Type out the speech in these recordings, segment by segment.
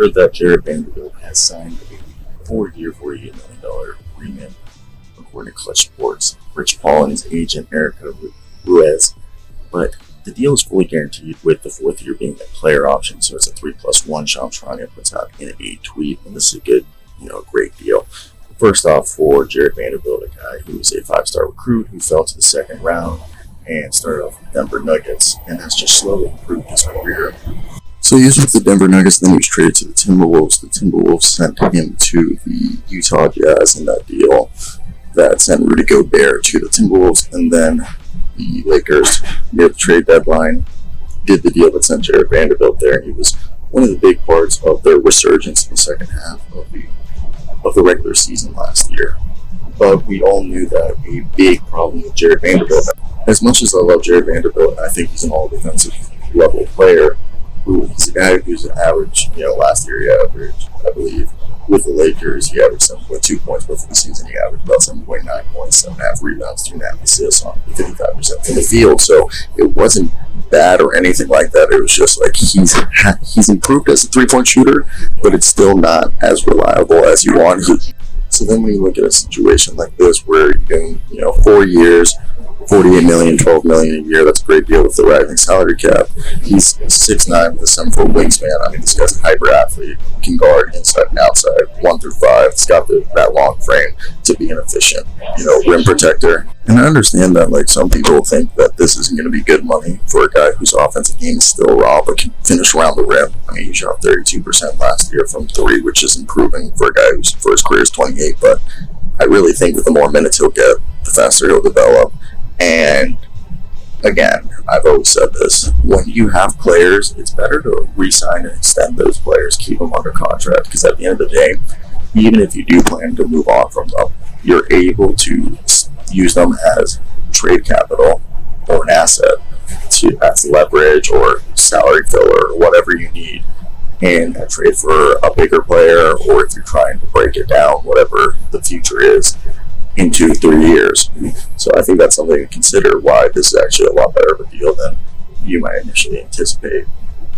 Heard that Jarred Vanderbilt has signed a 4-year, $48 million agreement, according to Klutch Sports. Rich Paul and his agent, Erika Ruiz. But the deal is fully guaranteed, with the 4th year being a player option, so it's a 3+1. Charania puts out in a tweet, and this is a good, great deal. First off, for Jarred Vanderbilt, a guy who was a 5-star recruit who fell to the second round and started off with Denver Nuggets, and has just slowly improved his career. So he was with the Denver Nuggets, then he was traded to the Timberwolves. The Timberwolves sent him to the Utah Jazz in that deal that sent Rudy Gobert to the Timberwolves, and then the Lakers, near the trade deadline, did the deal that sent Jarred Vanderbilt there, and he was one of the big parts of their resurgence in the second half of the regular season last year. But we all knew that a big problem with Jarred Vanderbilt, as much as I love Jarred Vanderbilt, I think he's an all-defensive level player, he's a guy who's an average, last year he averaged, I believe, with the Lakers, he averaged 7.2 points, but for the season he averaged about 7.9 points, 7.5 rebounds, 2.5 assists on 55% from the field. So it wasn't bad or anything like that. It was just like he's improved as a 3-point shooter, but it's still not as reliable as you want. So then when you look at a situation like this where you're getting, 4 years, $48 million, $12 million a year, that's a great deal with the rising salary cap. He's 6'9" with a 7-foot wingspan. I mean, this guy's a hyper athlete, can guard inside and outside, 1 through 5. He's got that long frame to be an efficient, rim protector. And I understand that, some people think that this isn't going to be good money for a guy whose offensive game is still raw, but can finish around the rim. I mean, he shot 32% last year from 3, which is improving for a guy whose first career is 28. But I really think that the more minutes he'll get, the faster he'll develop. And again, I've always said this, when you have players, it's better to re-sign and extend those players, keep them under contract, because at the end of the day, even if you do plan to move on from them, you're able to use them as trade capital or an asset as leverage or salary filler or whatever you need in a trade for a bigger player, or if you're trying to break it down, whatever the future is, in 2-3 years. So I think that's something to consider, why this is actually a lot better of a deal than you might initially anticipate,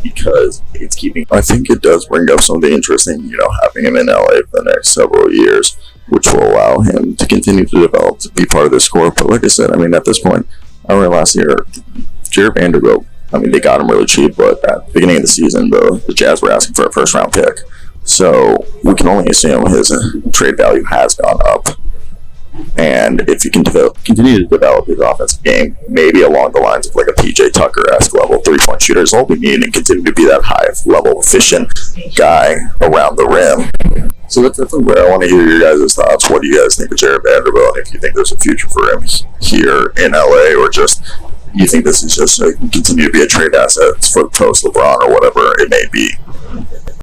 because it's keeping. I think it does bring up something interesting, having him in LA for the next several years, which will allow him to continue to develop, to be part of this core. But like I said, at this point, I remember last year, Jarred Vanderbilt, they got him really cheap, but at the beginning of the season, the Jazz were asking for a 1st-round pick. So we can only assume his trade value has gone up. And if you can continue to develop his offensive game, maybe along the lines of like a PJ Tucker-esque level 3-point shooter is all we need, and continue to be that high-level efficient guy around the rim. So that's where I want to hear your guys' thoughts. What do you guys think of Jarred Vanderbilt, and if you think there's a future for him here in LA, or just you think this is just continue to be a trade asset for post LeBron or whatever it may be?